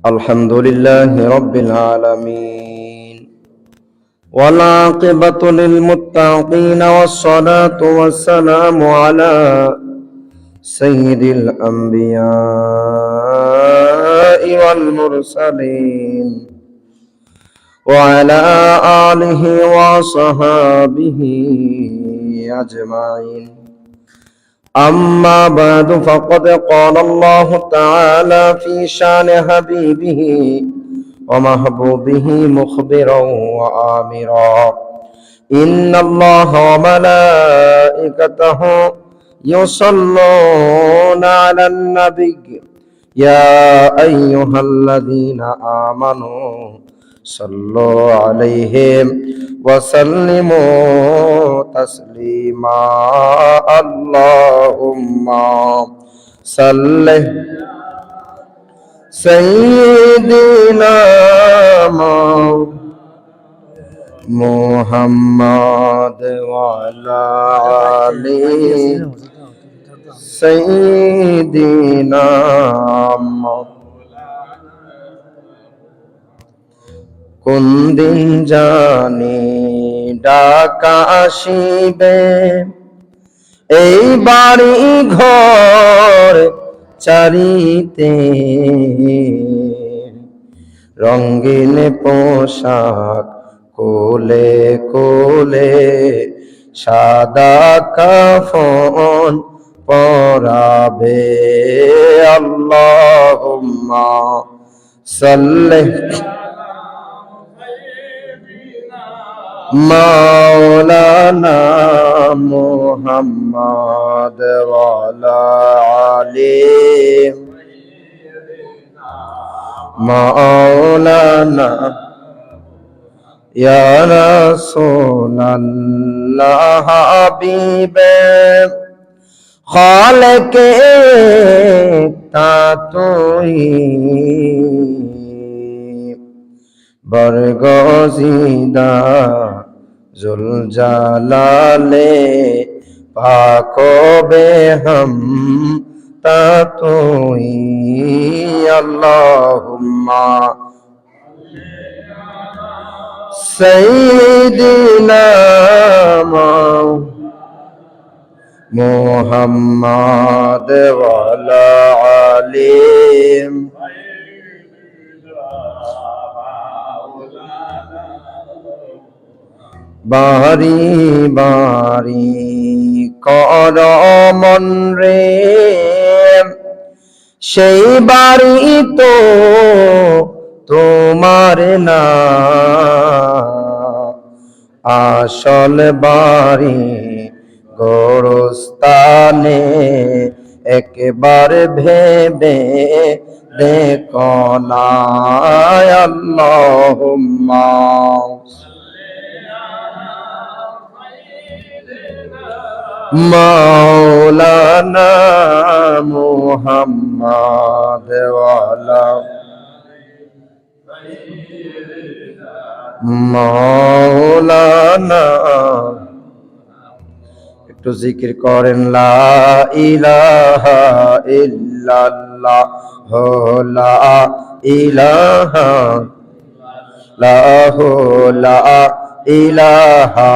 الحمد لله رب العالمين والعاقبة للمتقين والصلاة والسلام على سيد الأنبياء والمرسلين وعلى آله وصحابه أجمعين. أما بعد فقد قال الله تعالى في شان حبيبه ومحبوبه مخبرا وآمرا إن الله وملائكته يصلون على النبي يا أيها الذين آمنوا صلوا عليه وسلموا تسليما اللهم صل سيدنا محمد وعلى آله سيدنا কোন দিন জানি ডাকা আসিবে এই বাড়ি ঘর চারিতে রঙিন পোশাক কোলে কোলে সাদা কাফন পরাবে আল্লাহুম্মা সাল্লি মাওলানা মুহাম্মদ ওয়ালা আলি মাওলানা ইয়া রাসূলুল্লাহ হাবিবে খালেকে তাতুই বরগজিদা জুল জালালে পাকবে হাম তাতুই আল্লাহুম্মা সাইয়্যিদিনা মুহাম্মদ ওয়ালা আলি বাড়ি বাড়ি কর মন রে সেই বাড়ি তো তোমার না আসল বাড়ি গোরস্তানে একবার ভেবে দেখো না আল্লাহুম্মা মাওলানা মুহাম্মদ ওয়ালা মাওলানা একটু জিকির করেন লা ইলাহা ইল্লাল্লাহ লা ইলাহা লা ইলাহা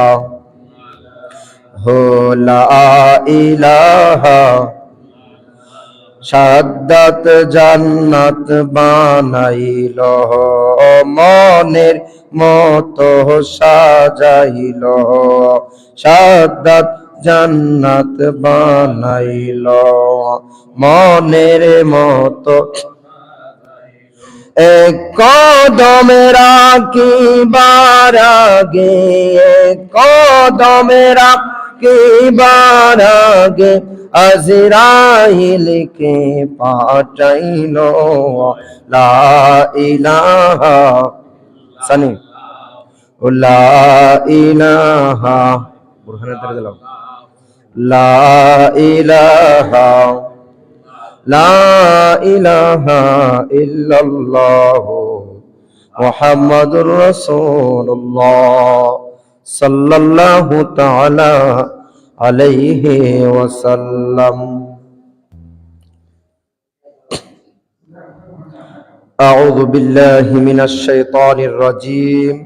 লা ইলাহা সাদ্দাত জান্নাত বানাইল মনের মতো সাজাইল সাদ্দাত জান্নাত বানাইল মনের মতো এক কদমে রাখিবার আগে এক কদমে রাখিবার আগে আজরাইলকে পাঠাইল লা ইলাহা সানি লা ইলাহা বুরহানের দ্বারা দিলাম লা ইলাহা লা ইলাহা ইল্লাল্লাহ মুহাম্মাদুর রাসূলুল্লাহ সাল্লাল্লাহু তাআলা আলাইহি ওয়াসাল্লাম। أعوذ بالله من الشيطان الرجيم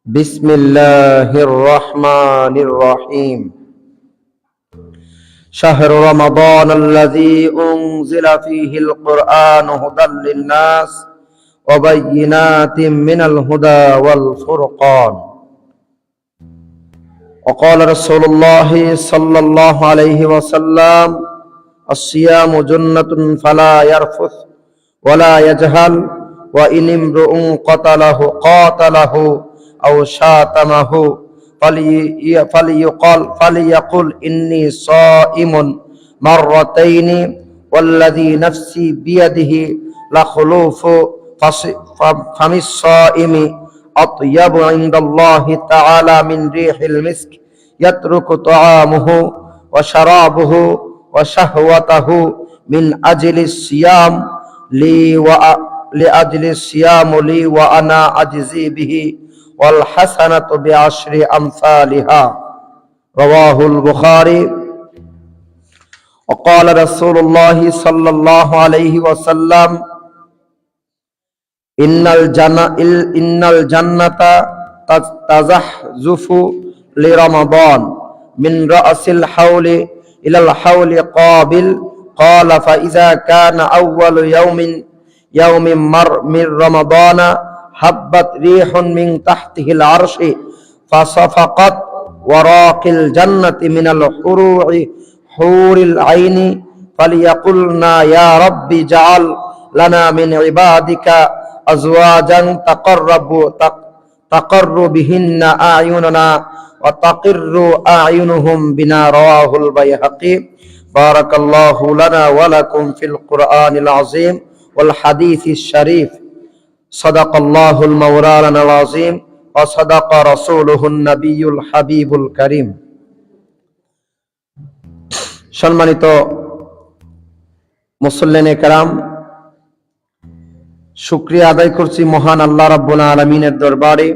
بسم الله الرحمن الرحيم شهر رمضان الذي أنزل فيه القرآن هدى للناس وبينات من الهدى والفرقان وقال رسول الله صلى الله عليه وسلم الصيام جنة فلا يرفث ولا يجهل وإن امرؤ قاتله أو شاتمه فليقل إني صائم مرتين والذي نفسي بيده لخلوف فم الصائم أطيب عند الله تعالى من ريح المسك يترك طعامه وشرابه وشهوته من أجل الصيام لأجل الصيام لي وأنا أجزي به والحسنة بعشر أمثالها رواه البخاري وقال رسول الله صلى الله عليه وسلم إن الجنة تزحزف لرمضان من رأس الحول إلى الحول قابل قال فإذا كان أول يوم مر من رمضان حبت ريح من تحته العرش فصفقت وراق الجنة من الحروع حور العين فليقلنا يا رب اجعل لنا من عبادك أزواجا تقر بهن أعيننا وتقر أعينهم بنا رواه البيهقي بارك الله لنا ولكم في القرآن العظيم والحديث الشريف صدق الله المولانا العظيم وصدق رسوله النبي الحبيب الكريم সম্মানিত মুসল্লিনে কেরাম, শুকরিয়া আদায় করছি মহান আল্লাহ রাব্বুল আলামিনের দরবারে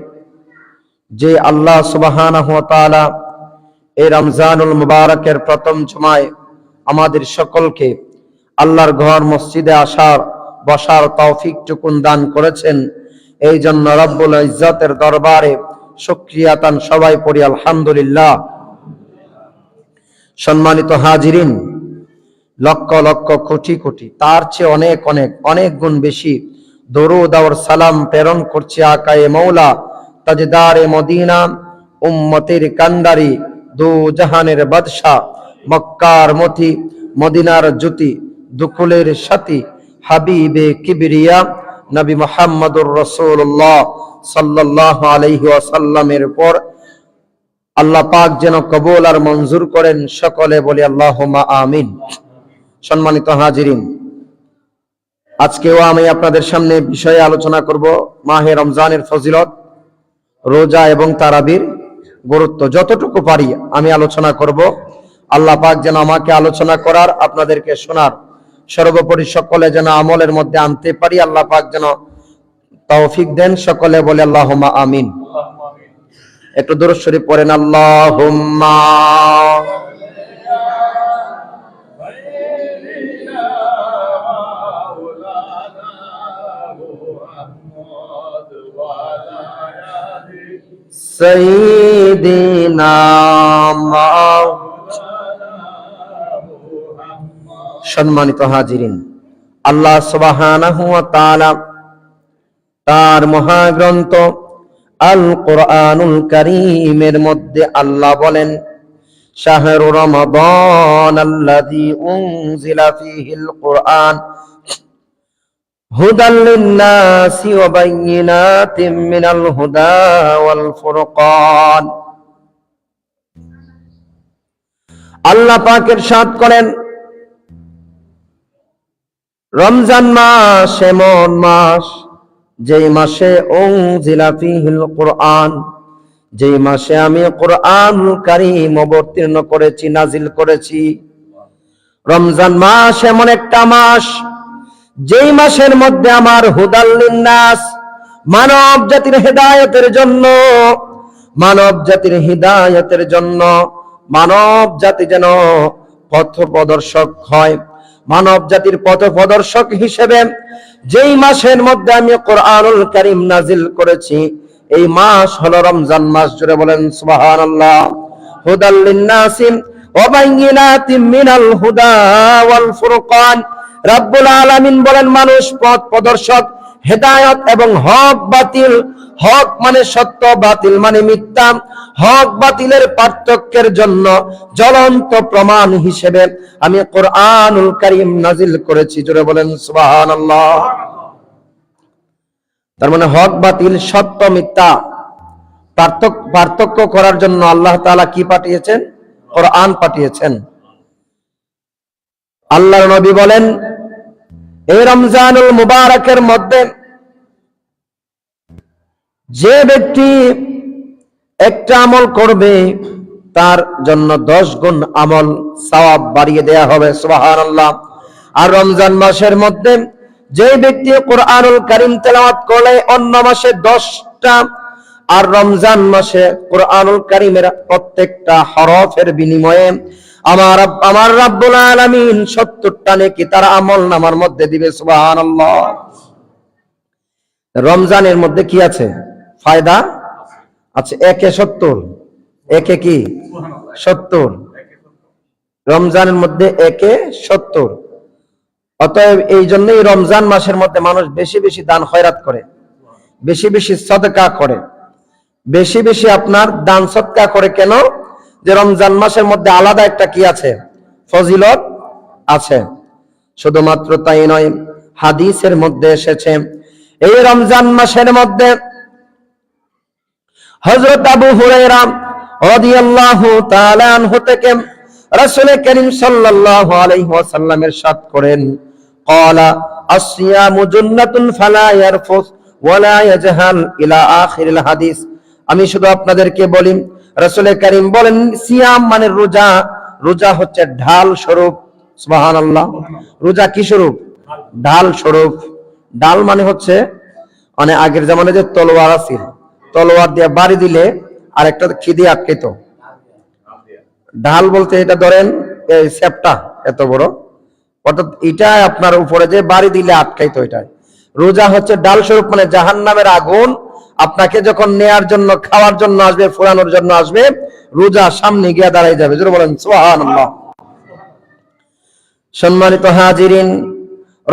যে আল্লাহ সুবহানাহু ওয়া তাআলা এই রমজানুল মুবারকের প্রথম জুমায় আমাদের সকলকে আল্লাহর ঘর মসজিদে আসার বসার তৌফিক টুকুন দান করেছেন। এই জন্য রব্বুল ইজ্জতের দরবারে শুকরিয়াতান সবাই পড়ি আলহামদুলিল্লাহ। সম্মানিত হাজিরিন, লক্ষ লক্ষ কোটি কোটি তার চেয়ে অনেক অনেক অনেক গুণ বেশি দরুদ আর সালাম প্রেরণ করছি আকায়ে মৌলা তাজদারে মদিনা উম্মতের কান্ডারি দু জাহানের বাদশা মক্কার মতি মদিনার জ্যোতি দুকুলের সাথী হাবিবে কিবরিয়া নবী মুহাম্মদুর রাসূলুল্লাহ সাল্লাল্লাহু আলাইহি ওয়াসাল্লামের পর আল্লাহ পাক যেন কবুল আর মঞ্জুর করেন, সকলে বলি আল্লাহুম্মা আমিন। সম্মানিত হাজিরিন, আজকেও আমি আপনাদের সামনে বিষয়ে আলোচনা করব মাহে রমজানের ফজিলত, রোজা এবং তারাবির গুরুত্ব। যতটুকু পারি আমি আলোচনা করব। আল্লাহ পাক যেন আমাকে আলোচনা করার, আপনাদেরকে শোনার, সর্বোপরি সকলে যেন আমলের মধ্যে আনতে পারি, আল্লাহ পাক যেন তৌফিক দেন, সকলে বলে আল্লাহুম্মা আমিন। একটু দুরূদ শরীফ পড়েন, আল্লাহুম্মা সাইয়্যিদিনা। সম্মানিত হাজিরিন, আল্লাহ সুবহানাহু ওয়া তাআলা তার মহাগ্রন্থ আল কোরআনুল কারীমের মধ্যে আল্লাহ বলেন, শাহরু রমাদান আল্লাযী উনজিলা ফীহিল কুরআন হুদাল লিন-নাসি ওয়া বায়্যিনাতিম মিনাল হুদা ওয়াল ফুরকান। আল্লাহ পাক ইরশাদ করেন, রমজান মাস এমন মাস যেই মাসে উনজিলা ফীহিল কুরআন, যেই মাসে আমি কুরআনুল কারীম অবতীর্ণ করেছি, নাজিল করেছি। রমজান মাস এমন একটা মাস যেই মাসের মধ্যে আমার হুদাল লিন-নাস, মানব জাতির হেদায়েতের জন্য, মানব জাতির হিদায়াতের জন্য, মানব জাতি যেন পথ প্রদর্শক হয়, মানব জাতির পথপ্রদর্শক হিসেবে যেই মাসের মধ্যে আমি কোরআনুল কারীম নাজিল করেছি, এই মাস হলো রমজান মাস। জুড়ে বলেন সুবহানাল্লাহ। হুদাল লিন্নাসি ওয়া বাইয়িনাতিম মিনাল হুদা ওয়াল ফুরকান। রব্বুল আলামিন বলেন মানুষ পথ প্রদর্শক, হেদায়েত এবং হক বাতিল। হক মানে সত্য, বাতিল মানে মিথ্যা। হক বাতিলের পার্থক্যের জন্য জ্বলন্ত প্রমাণ হিসেবে আমি কোরআনুল কারীম নাজিল করেছি। জোরে বলেন সুবহানাল্লাহ। তার মানে হক বাতিল, সত্য মিথ্যা পার্থক্য করার জন্য আল্লাহ তাআলা কি পাঠিয়েছেন? কোরআন পাঠিয়েছেন। আল্লাহর নবী বলেন এই রমজানুল মুবারকের মধ্যে যে ব্যক্তি একটা আমল করবে তার জন্য 10 গুণ আমল সওয়াব বাড়িয়ে দেয়া হবে। সুবহানাল্লাহ। আর রমজান মাসের মধ্যে যে ব্যক্তি কোরআনুল কারীম তেলাওয়াত করলে অন্য মাসে 10টা, আর রমজান মাসে কোরআনুল কারীমের প্রত্যেকটা হরফের বিনিময়ে আমার রাব্বুল আলামিন 70টা নেকি তার আমলনামার মধ্যে দিবে। সুবহানাল্লাহ। রমজানের মধ্যে কি আছে? ফায়দা আছে। একে 70, একে কি 70, রমজানের মধ্যে একে 70। অতএব এই জন্যই রমজান মাসের মধ্যে মানুষ বেশি বেশি দান খয়রাত করে, বেশি বেশি সদকা করে, বেশি বেশি আপনার দান সদকা করে। কেন? যে রমজান মাসের মধ্যে আলাদা একটা কি আছে? ফজিলত আছে। শুধুমাত্র তাই নয়, হাদিসের মধ্যে এসেছে এই রমজান মাসের মধ্যে হযরত আবু হুরায়রা রাদিয়াল্লাহু তাআলা আনহু থেকে রাসূল করিম সাল্লাল্লাহু আলাইহি ওয়াসাল্লাম ইরশাদ করেন, ক্বালা আসিয়ামু জান্নাতুন ফালা ইয়ারফুস ওয়ালা ইয়াজহাল ইলা আখিরিল হাদিস। আমি শুধু আপনাদেরকে বলি, রাসূল করিম বলেন সিয়াম মানে রোজা। রোজা হচ্ছে ঢাল স্বরূপ। সুবহানাল্লাহ। রোজা কি স্বরূপ? ঢাল স্বরূপ। ঢাল মানে হচ্ছে মানে আগের জামানে যে তলোয়ার আছিল, তলোয়ার দিয়ে বাড়ি দিলে আর একটা খিদে আটকাইতো। ঢাল বলতে এটা ধরেন এই সেপটা এত বড়, অর্থাৎ এটা আপনার উপরে যে বাড়ি দিলে আটকাইতো। এটাই রোজা হচ্ছে ডাল স্বরূপ। মানে জাহান্নামের আগুন আপনাকে যখন নেয়ার জন্য, খাওয়ার জন্য আসবে, ফুরানোর জন্য আসবে, রোজা সামনে গিয়ে দাঁড়াই যাবে। জোরে বলেন সুবহানাল্লাহ। সম্মানিত হাজিরিন,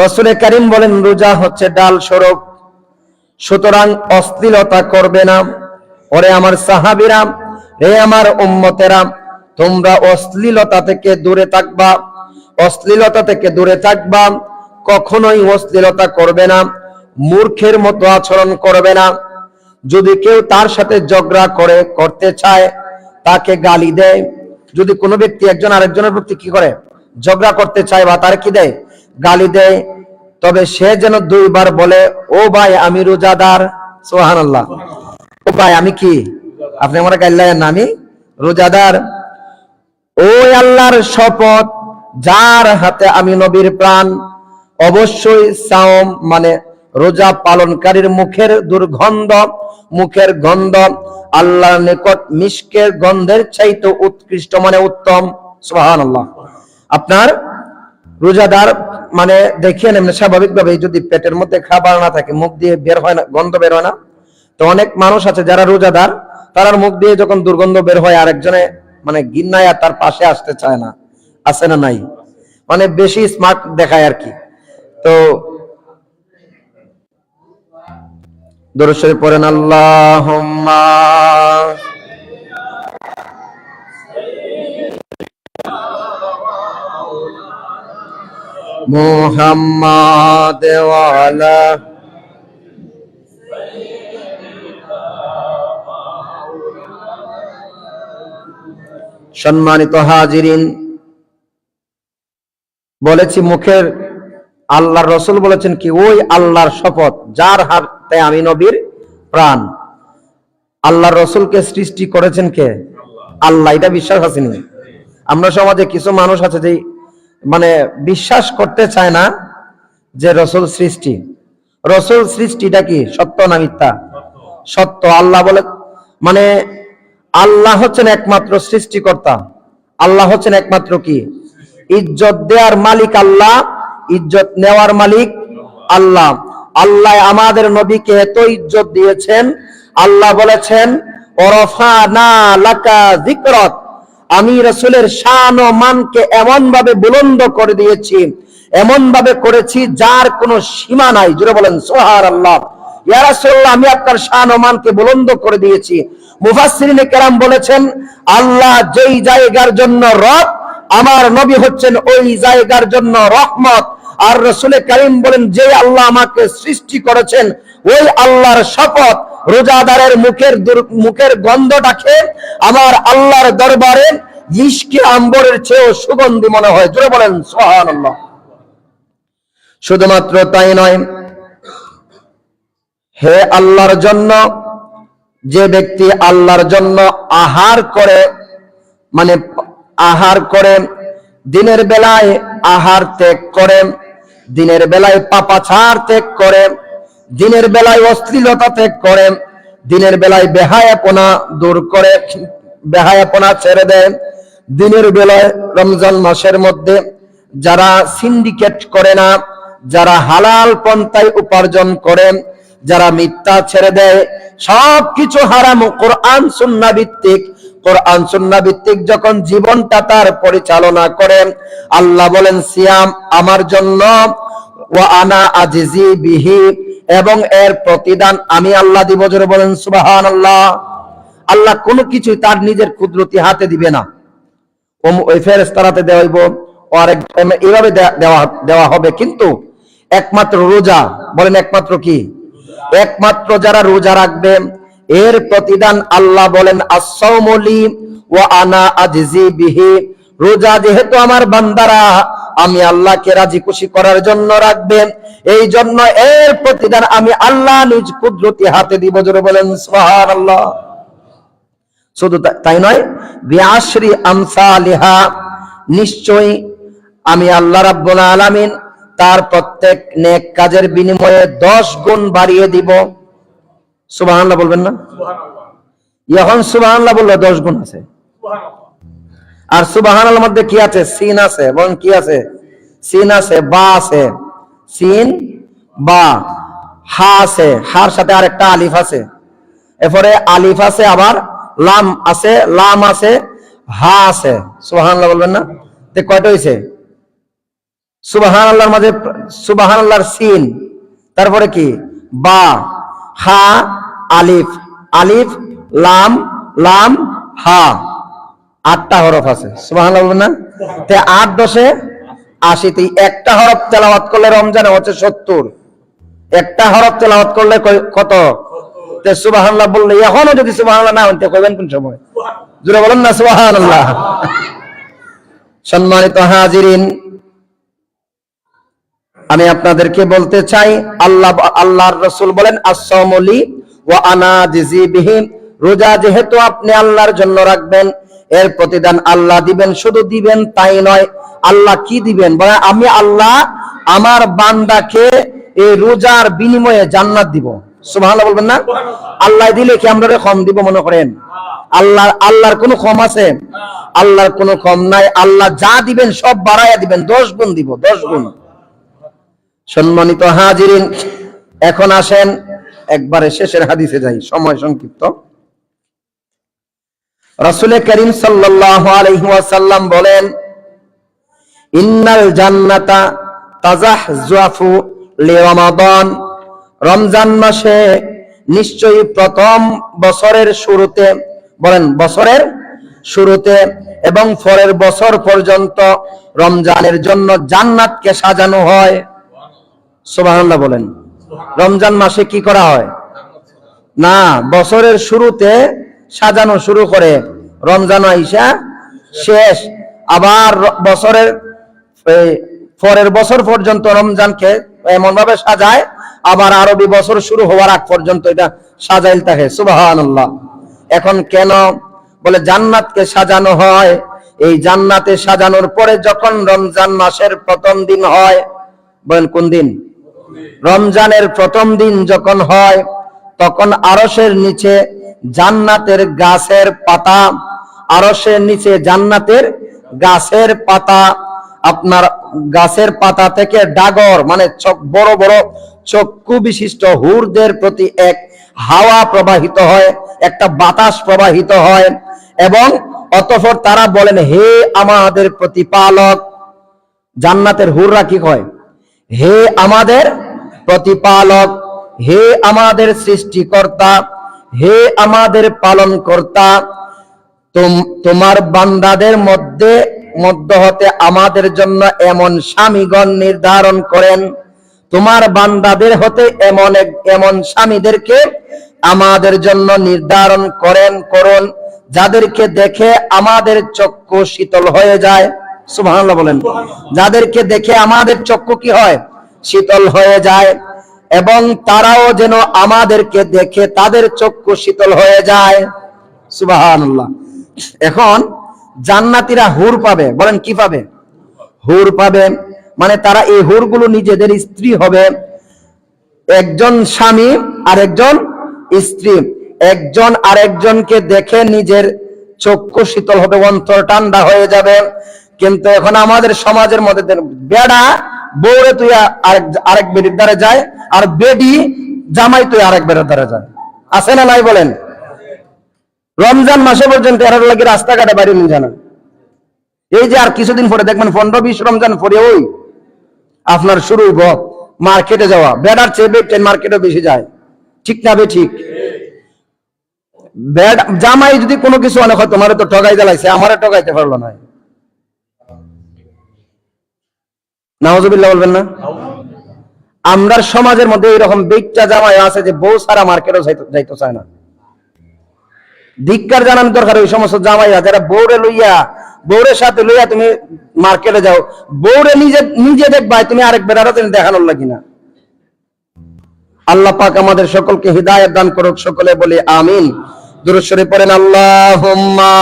রাসূল করিম বলেন রোজা হচ্ছে ডাল স্বরূপ। সুতরাং অশ্লীলতা করবে না। ওরে আমার সাহাবীরা, হে আমার উম্মতেরা, তোমরা অশ্লীলতা থেকে দূরে থাকবা। অশ্লীলতা থেকে দূরে থাকবা। কখনোই অশ্লীলতা করবে না। মূর্খের মতো আচরণ করবে না। যদি কেউ তার সাথে ঝগড়া করতে চায়, তাকে গালি দেয়। যদি কোনো ব্যক্তি একজন আরেকজনের প্রতি কি করে? ঝগড়া করতে চায় বা তার কি দেয়? গালি দেয়, তবে সে যেন 2 বার বলে, ও ভাই আমি রোজাদার। সুবহানাল্লাহ। ও ভাই আমি কি? আপনি আমার গাইলেন না, আমি রোজাদার। ওই আল্লাহর শপথ, যার হাতে আমি নবীর প্রাণ, অবশ্যই সাওম মানে রোজা পালনকারীর মুখের দুর্গন্ধ, মুখের গন্ধ আল্লাহর নিকট মিশকের গন্ধের চাইতে উৎকৃষ্ট মানে উত্তম। সুবহানাল্লাহ। আপনার রোজাদার মানে দেখেন এমনি স্বাভাবিকভাবে যদি পেটের মধ্যে খাবার না থাকে, মুখ দিয়ে বের হয় না, গন্ধ বের হয় না। তো অনেক মানুষ আছে যারা রোজাদার, তার মুখ দিয়ে যখন দুর্গন্ধ বের হয় আরেকজনে মানে ঘৃণায় তার পাশে আসতে চায় না। আছে না নাই? মানে বেশি স্মার্ট দেখায় আর কি। তো দরুদ শরীফ পড়েন আল্লাহুম্মা মুহাম্মাদ ওয়া আলা সম্মানিত হাজিরিন, বলেছি মুখের আল্লাহর রাসূল বলেছেন কি, ওই আল্লাহর শপথ যার হাতে আমি নবীর প্রাণ। আল্লাহর রাসূলকে সৃষ্টি করেছেন কে? আল্লাহ। এটা বিশ্বাস আছে নি? আমরা সমাজে কিছু মানুষ আছে যে মানে বিশ্বাস করতে চায় না যে রাসূল সৃষ্টি। রাসূল সৃষ্টিটা কি সত্য না মিথ্যা? সত্য। আল্লাহ বলে মানে আল্লাহ হচ্ছেন একমাত্র সৃষ্টিকর্তা। আল্লাহ হচ্ছেন একমাত্র কি ইজ্জত দেওয়ার মালিক আল্লাহ, ইজ্জত নেওয়ার মালিক আল্লাহ। আল্লাহ আমাদের নবীকে এত ইজ্জত দিয়েছেন, আল্লাহ বলেছেন ওরফানা লাকা যিকরাক, আমি রাসূলের শান ও মানকে এমন ভাবে বুলন্দ করে দিয়েছি, এমন ভাবে করেছি যার কোনো সীমা নাই। জোরে বলেন সুবহানাল্লাহ। ইয়া রাসূলুল্লাহ, আমি আপনার শান ও মানকে বুলন্দ করে দিয়েছি। মুফাসসিরিনে কেরাম বলেছেন, আল্লাহ যেই জায়গার জন্য রব, আমার নবী হচ্ছেন ওই জায়গার জন্য রহমত। আর রাসূল কারীম বলেন, যে আল্লাহ আমাকে সৃষ্টি করেছেন ওই আল্লাহর শপথ, রোজাদারের মুখের গন্ধটাকে আমার আল্লাহর দরবারে মিশকে আম্বরের চেয়েও সুগন্ধি মনে হয়। জোরে বলেন সুবহানাল্লাহ। শুধুমাত্র তাই নয়, হে আল্লাহর জন্য, যে ব্যক্তি আল্লাহর জন্য আহার করে, মানে আহার করে, দিনের বেলায় আহার ত্যাগ করে, দিনের বেলায় পাপাচার ত্যাগ করে, দিনের বেলায় অশ্লীলতা ত্যাগ করে, দিনের বেলায় বেহায়াপনা দূর করে, বেহায়াপনা ছেড়ে দেয়, দিনের বেলায় রমজান মাসের মধ্যে যারা সিন্ডিকেট করে না, যারা হালাল পন্থায় উপার্জন করে, যারা মিথ্যা ছেড়ে দেয়, সবকিছু হারাম কোরআন সুন্নাহ ভিত্তিক, কোরআন সুন্নাহ ভিত্তিক যখন জীবনটা তার পরিচালনা করে, আল্লাহ বলেন সিয়াম আমার জন্য, ওয়া আনা আজিজি বিহি, এবং এর প্রতিদান আমি আল্লাহ দিব। জোরে বলেন সুবহানাল্লাহ। আল্লাহ কোনো কিছু তার নিজের কুদরতি হাতে দিবে না, ওই ফেরেশতারাতে দেওয়া হইব, এইভাবে দেওয়া হবে। কিন্তু একমাত্র রোজা, বলেন একমাত্র কি? একমাত্র যারা রোজা রাখবে এর প্রতিদান আল্লাহ বলেন as-সাওমু লি ওয়া আনা আজজি বিহি। রোজা যেহেতু আমার বান্দারা আমি আল্লাহকে রাজি খুশি করার জন্য রাখবে, এই জন্য এর প্রতিদান আমি আল্লাহ নিজ কুদরতি হাতে দিব। জোরে বলেন সুবহানাল্লাহ। শুধু তাই নয়, বিআশরি আমসালিহা, নিশ্চয়ই আমি আল্লাহ রাব্বুল আলামিন তার প্রত্যেক নেক কাজের বিনিময়ে 10 গুণ বাড়িয়ে দিব। সুবহানাল্লাহ বলবেন না? এখন সুবহানাল্লাহ বললে 10 গুণ আছে। আর সুবহানাল্লাহর মধ্যে কি আছে? সিন আছে। বলেন কি আছে? সিন আছে, বা আছে, সিন বা, হা আছে, হার সাথে আরেকটা আলিফ আছে, এরপরে আলিফ আছে, আবার লাম আছে, লাম আছে, হা আছে। সুবহানাল্লাহ বলবেন না? তে কয়টা হইছে? সুবহানাল্লাহর মাঝে সুবহানাল্লাহর সিন, তারপরে কি বা, হা, আলিফ, আলিফ, লাম, লাম, হা, 8টা হরফ আছে। সুবহানাল্লাহ বলবেন না? তে 8 10 80, তে একটা হরফ তেলাওয়াত করলে রমজানে হচ্ছে 70, একটা হরফ তেলাওয়াত করলে কত? তে সুবহানাল্লাহ বললে এখনো যদি সুবহানাল্লাহ না হইতে কইবেন কোন সময়? জোরে বলেন না সুবহানাল্লাহ। সম্মানিত হাজিরিন, আমি আপনাদেরকে বলতে চাই, আল্লাহর রাসূল বলেন as-সাওমু লি ওয়া আনা আজজি বিহি, রোজা যেহেতু আপনি আল্লাহর জন্য রাখবেন এর প্রতিদান আল্লাহ দিবেন। শুধু দিবেন তাই নয়, আল্লাহ কি দিবেন? বলে আমি আল্লাহ আমার বান্দাকে এই রোজার বিনিময়ে জান্নাত দিব। সুবহানাল্লাহ বলবেন না? আল্লাহ দিলে কি আমরা কম দিব মনে করেন? আল্লাহর কোনো কম আছে? আল্লাহর কোনো কম নাই। আল্লাহ যা দিবেন সব বাড়াইয়া দিবেন, 10 গুণ দিব, 10 গুণ। সম্মানিত হাজিরিন, এখন আসেন একবারে শেষের হাদিসে যাই, সময় সংক্ষিপ্ত। রাসূল করিম সাল্লাল্লাহু আলাইহি ওয়াসাল্লাম বলেন, ইন্নাল জান্নাতা তাজাহজাফু লিরমাদান, রমজান মাসে নিশ্চয়ই প্রথম বছরের শুরুতে, বলেন বছরের শুরুতে এবং পরের বছর পর্যন্ত রমজানের জন্য জান্নাতকে সাজানো হয়। সুবহানাল্লাহ বলেন। রমজান মাসে কি করা হয়? না, বছরের শুরুতে সাজানো শুরু করে, রমজান আইসা শেষ, আবার বছরের পরের বছর পর্যন্ত রমজানকে এমন ভাবে সাজায়, আবার আরবি বছর শুরু হওয়ার আগ পর্যন্ত এটা সাজাইল থাকে। সুবহানাল্লাহ। এখন কেন? বলে জান্নাতকে সাজানো হয়। এই জান্নাতে সাজানোর পরে যখন রমজান মাসের প্রথম দিন হয়, বলেন কোন দিন? রমজানের প্রথম দিন যখন হয়, তখন আরশের নিচে জান্নাতের গাছের পাতা, আরশের নিচে জান্নাতের গাছের পাতা আপনার গাছের পাতা থেকে ডাগর মানে বড় বড় চক্ষু বিশিষ্ট হুরদের প্রতি এক হাওয়া প্রবাহিত হয়, একটা বাতাস প্রবাহিত হয়, এবং অতঃপর তারা বলেন, হে আমাদের প্রতিপালক। জান্নাতের হুররা কি কয়? হে আমাদের প্রতিপালক, হে আমাদের সৃষ্টিকর্তা, হে আমাদের পালনকর্তা, তোমার বান্দাদের মধ্য হতে আমাদের জন্য এমন স্বামীগণ নির্ধারণ করেন, তোমার বান্দাদের হতে এমন স্বামীদেরকে আমাদের জন্য নির্ধারণ করুন, যাদেরকে দেখে আমাদের চক্ষু শীতল হয়ে যায়। সুবহানাল্লাহ বলেন। যাদেরকে দেখে আমাদের চক্ষু কি হয়? শীতল হয়ে যায়, এবং তারাও যেন আমাদেরকে দেখে তাদের চক্ষু শীতল হয়ে যায়। সুবহানাল্লাহ। এখন জান্নাতীরা হুর পাবে। বলেন কি পাবে? হুর পাবে। মানে তারা এই হুরগুলো নিজেদের স্ত্রী হবে। একজন স্বামী আর একজন স্ত্রী, একজন আরেকজনকে দেখে নিজের চক্ষু শীতল হবে, অন্তর ঠান্ডা হয়ে যাবে। কিন্তু এখন আমাদের সমাজের মধ্যে বেড়া বউরে তুই আরেক বেডির দ্বারা যায়, আর বেডি জামাই তুই আরেক বেড়ার দ্বারা যায়। আছে না নাই বলেন? রমজান মাসে পর্যন্ত এরা লাগে রাস্তাঘাটে বাইরে নিয়ে জানা। এই যে আর কিছুদিন পরে দেখবেন 15-20 রমজান পরে ওই আপনার শুরু হইব মার্কেটে যাওয়া। বেড়ার চেয়ে বেড মার্কেটে বেশি যায়। ঠিক না বে? ঠিক। বেড জামাই যদি কোনো কিছু অনেক হয়, তোমার তো ঠগাই জ্বালাইছে, আমারে ঠগাইতে পারলো না। নাউজুবিল্লাহ বলবেন না? আমরা সমাজের মধ্যে এরকম বেডটা জামাই আছে যে বউ সারা মার্কেটও যাইতে চায় না। ধিক্কার জানানো দরকার ওই সমস্ত জামাইরা যারা বউরের সাথে লইয়া তুমি মার্কেটে যাও, বউরে নিজে দেখবা, তুমি আরেক বেড়ারা তুমি দেখানোর লাগি না। আল্লাহ পাক আমাদের সকলকে হিদায়াত দান করুক। সকলে বলি আমিন। দুরূদ শরীফ পড়েন। আল্লাহুম্মা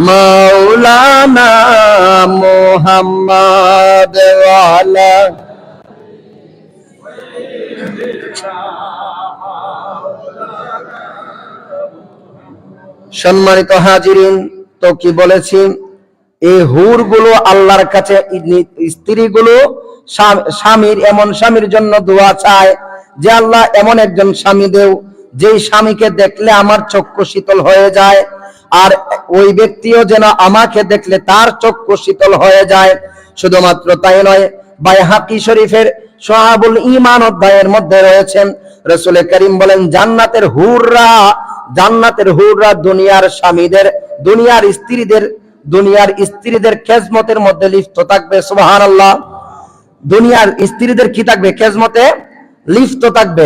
মাওলানা মুহাম্মদ ওয়া আলা সম্মানিত হাজিরিন, তো কি বলেছি, এই হুরগুলো আল্লাহর কাছে স্ত্রীগুলো স্বামীর এমন স্বামীর জন্য দোয়া চায় যে আল্লাহ এমন একজন স্বামী দেও যেই স্বামীকে দেখলে আমার চক্ষু শীতল হয়ে যায়, আর ওই ব্যক্তিও যেন আমাকে দেখলে তার চক্ষু শীতল হয়ে যায়। শুধুমাত্র তাই নয়, বাইহাকি শরীফের শুআবুল ঈমান অধ্যায়ের মধ্যে রয়েছেন, রাসূল করিম বলেন, জান্নাতের হুররা দুনিয়ার স্বামীদের, দুনিয়ার স্ত্রীদের খেজমতের মধ্যে লিপ্ত থাকবে। সুবহানাল্লাহ। দুনিয়ার স্ত্রীদের কি থাকবে? খেজমতে লিপ্ত থাকবে।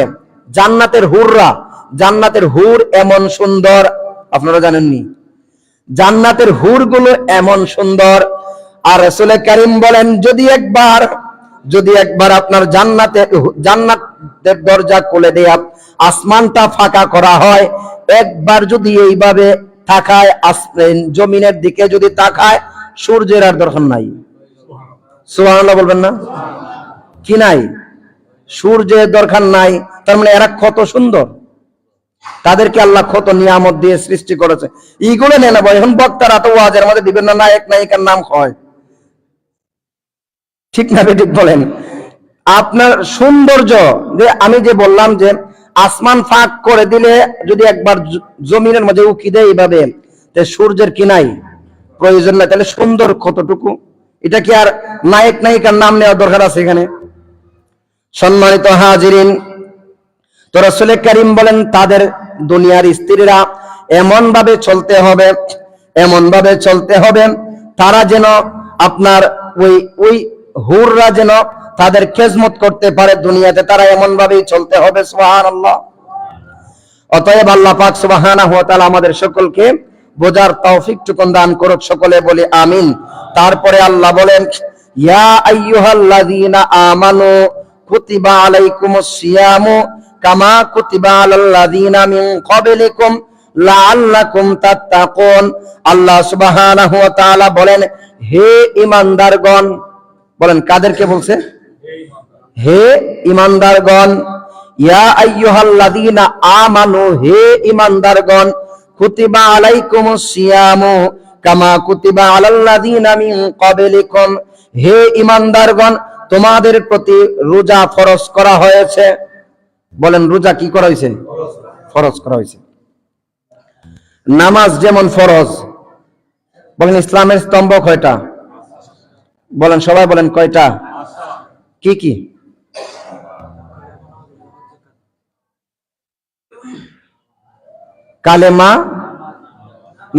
জান্নাতের হুর এমন সুন্দর, আপনারা জানেননি? জান্নাতের হুরগুলো এমন সুন্দর। আর রাসূল করিম বলেন, যদি একবার আপনার জান্নাতের দরজা খুলে দেয়া আসমানটা ফাঁকা করা হয়, একবার যদি এইভাবে তাকায়, জমিনের দিকে যদি তাকায়, সূর্যের আর দরকার নাই। সুবহানাল্লাহ বলবেন না? কি নাই? সূর্যের দরকার নাই। তার মানে এরা কত সুন্দর, তাদেরকে আল্লাহ কত নিয়ামত দিয়ে সৃষ্টি করেছে। এইগুলো নেই না ভাই। এখন বক্তারা তো ওয়াজের মধ্যে দিবেন না নায়ক নায়িকার নাম হয়, ঠিক না? ঠিক বলেন। আপনার সৌন্দর্য, যে আমি যে বললাম যে আসমান ফাঁক করে দিলে যদি একবার জমিনের মধ্যে উকি দেয় এইভাবে, সূর্যের কি নাই? প্রয়োজন নাই। তাহলে সুন্দর কতটুকু? এটা কি আর নায়ক নায়িকার নাম নেওয়ার দরকার আছে এখানে? সম্মানিত হাজিরিন, তো রাসূল করিম বলেন, তাদের দুনিয়ার স্ত্রীরা এমন ভাবে চলতে হবে তারা যেন আপনার ওই হুররা যেন তাদের খেজমত করতে পারে দুনিয়াতে, তারা এমন ভাবেই চলতে হবে। সুবহানাল্লাহ। অতএব আল্লাহ পাক সুবহানাহু ওয়া তাআলা আমাদের সকলকে বোঝার তৌফিক টুকুন দান করুক। সকলে বলি আমিন। তারপরে আল্লাহ বলেন, ইয়া আইয়ুহাল্লাযীনা আমানু কুতিবা আলাইকুমুস সিয়ামু কামা কুতিবা আলাল্লাযীনা মিন ক্বাবলিকুম লাআল্লাকুম তাত্তাকুন। আল্লাহ সুবহানাহু ওয়া তাআলা বলেন, হে ঈমানদারগণ। বলেন কাদেরকে বলছে? হে ঈমানদারগণ। ইয়া আইয়ুহাল্লাযীনা আমানু, হে ঈমানদারগণ, কুতিবা আলাইকুমুস সিয়ামু কামা কুতিবা আলাল্লাযিনা মিন ক্বাবলিকুম, হে ঈমানদারগণ তোমাদের প্রতি রোজা ফরজ করা হয়েছে। বলেন রোজা কি করা হয়েছে? ফরজ করা হয়েছে। নামাজ যেমন ফরজ, বলেন ইসলামের স্তম্ভ কয়টা? বলেন সবাই বলেন কয়টা? কি কি? কালেমা,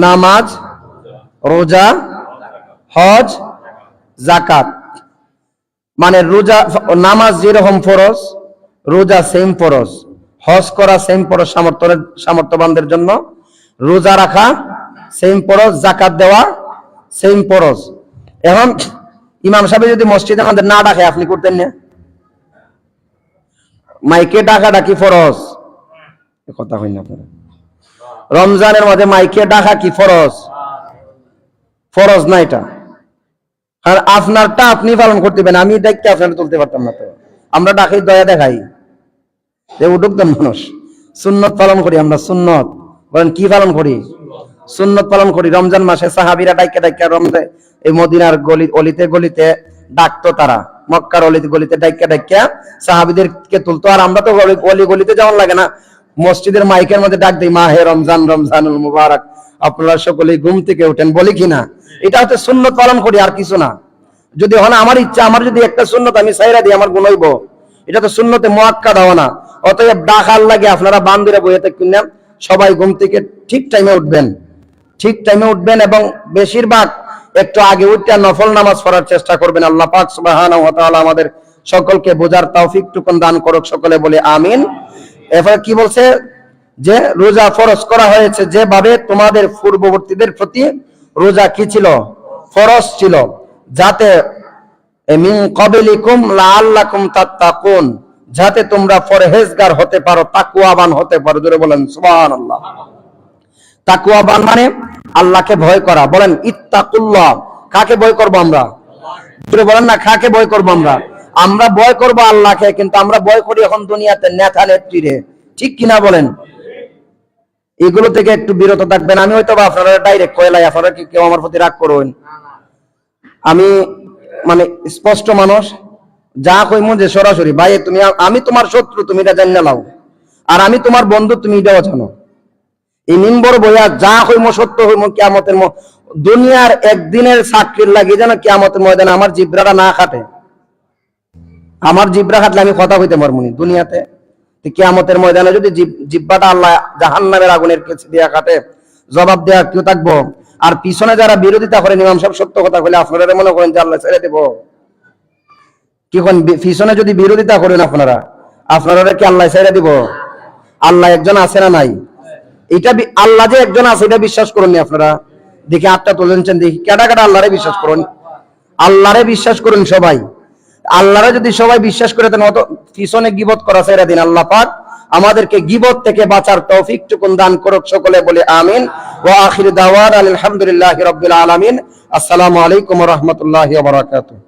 নামাজ, রোজা, হজ, যাকাত। মানে রোজা, নামাজ যেরকম ফরজ, রোজা সেম ফরজ, হজ করা সেম ফরজ সামর্থ্যবানদের জন্য, রোজা রাখা সেম ফরজ, যাকাত দেওয়া সেম ফরজ। এখন ইমাম সাহেব যদি মসজিদে আমাদের না ডাকে আপনি করতেন না? মাইকে ডাকাটা কি ফরজ? কথা হয় না আপনারা? রমজানের মধ্যে মাইকে ডাকা কি ফরজ? ফরজ না এটা। আর আপনারটা আপনি পালন করতে পারেন, আমি ডাকতে আপনারা তুলতে পারতাম না। তো আমরা ডাকি দয়া দেখাই যে উঠুক দেন মানুষ। সুন্নত পালন করি আমরা, সুন্নত। বলেন কি পালন করি? সুন্নত পালন করি। রমজান মাসে সাহাবীরা ডাইকা ডাইকা রমজান এই মদিনার গলি অলিতে গলিতে ডাকতো, তারা মক্কার অলিতে গলিতে ডাইকা ডাইকা সাহাবীদেরকে তুলতো। আর আমরা তো অলি গলিতে যাওয়ার লাগে না, মসজিদের মাইকের মধ্যে ডাক দিই মাহে রমজান, রমজানুল মুবারক, আপনারা সকলেই ঘুম থেকে উঠেন, বলি কিনা? এটা হচ্ছে সুন্নত পালন করি, আর কিছু না। যদি হন আমার ইচ্ছা, আমার যদি একটা সুন্নত আমি সাইরা দিই আমার গুণ হইব, এটা তো সুন্নতে মুআক্কাদ হওয়া না। অতএব ডাকার লাগে আপনারা বান্দিরা বইয়ে থাকুন না, সবাই ঘুম থেকে ঠিক টাইমে উঠবেন, ঠিক টাইমে উঠবেন এবং বেশিরভাগ একটু আগে উঠতে নফল নামাজ পড়ার চেষ্টা করবেন। আল্লাহ পাক সুবহানাহু ওয়া তাআলা আমাদের সকলকে বোঝার তৌফিক টুকুন দান করুক, সকলে বলে আমিন। এরপর কি বলছে? যে রোজা ফরজ করা হয়েছে যেভাবে তোমাদের পূর্ববর্তীদের প্রতি রোজা কি ছিল? ফরজ ছিল, যাতে মিন ক্বাবলিকুম লাআল্লাকুম তাত্তাকুন, যাতে তোমরা পরহেজগার হতে পারো, তাকওয়াবান হতে পারো। জোরে বলেন সুবহানাল্লাহ। তাকওয়াবান মানে আল্লাহকে ভয় করা। বলেন ইত্তাকুল্লাহ। কাকে ভয় করব আমরা? জোরে বলেন না, কাকে ভয় করব আমরা? আমরা ভয় করব আল্লাহকে, কিন্তু আমরা ভয় করি এখন দুনিয়াতে নেতা নেত্রীরে, ঠিক কিনা বলেন? এগুলো থেকে একটু বিরত থাকবেন। আমি হয়তো আপনারা ডাইরেক্ট কয়লাই, আপনারা কি কেউ আমার প্রতি রাগ করবেন? আমি মানে স্পষ্ট মানুষ, যা কইমু যে সরাসরি, ভাই তুমি, আমি তোমার শত্রু তুমি এটা জানিয়ে লাও, আর আমি তোমার বন্ধু তুমি এটাও জানো। এই মিম্বর বইয়া যা হইমো সত্য হইমো, কিয়ামতের দুনিয়ার একদিনের সাক্ষীর লাগে যেন কিয়ামতের ময়দানে আমার জিব্রাটা না খাটে। আমার জিব্রা খাটলে আমি কথা কইতে পারবো না দুনিয়াতে। কিয়ামতের ময়দানে যদি জিব্বাটা আল্লাহ জাহান্নামের আগুনের কাছে দিয়া কাটে, জবাব দেয়া কেউ থাকবো? আর পিছনে যারা বিরোধিতা করেন, ইমাম সাহেব সত্য কথা বলে আপনারা মনে করেন যে আল্লাহ ছেড়ে দেব? কি কোন পিছনে যদি বিরোধিতা করেন আপনারা, আপনারা কি আল্লাহ ছেড়ে দিব? আল্লাহ একজন আছে না নাই? এটা আল্লাহ যে একজন আছে এটা বিশ্বাস করুন আপনারা। দেখি আটটা তুলেছেন, দেখি কেটা কেটা আল্লাহরে বিশ্বাস করুন। আল্লাহরে বিশ্বাস করুন সবাই। আল্লাহরে যদি সবাই বিশ্বাস করে দেন, অত পিছনে গীবত করা ছেড়ে দিন। আল্লাহ পাক আমাদেরকে গীবত থেকে বাঁচার তৌফিক টুকুন দান করুক, সকলে বলে আমিন। ওয়া আখির দাওয়ানা আলহামদুলিল্লাহি রাব্বিল আলামিন। আসসালামু আলাইকুম ওয়া রাহমাতুল্লাহি ওয়া বারাকাতুহু।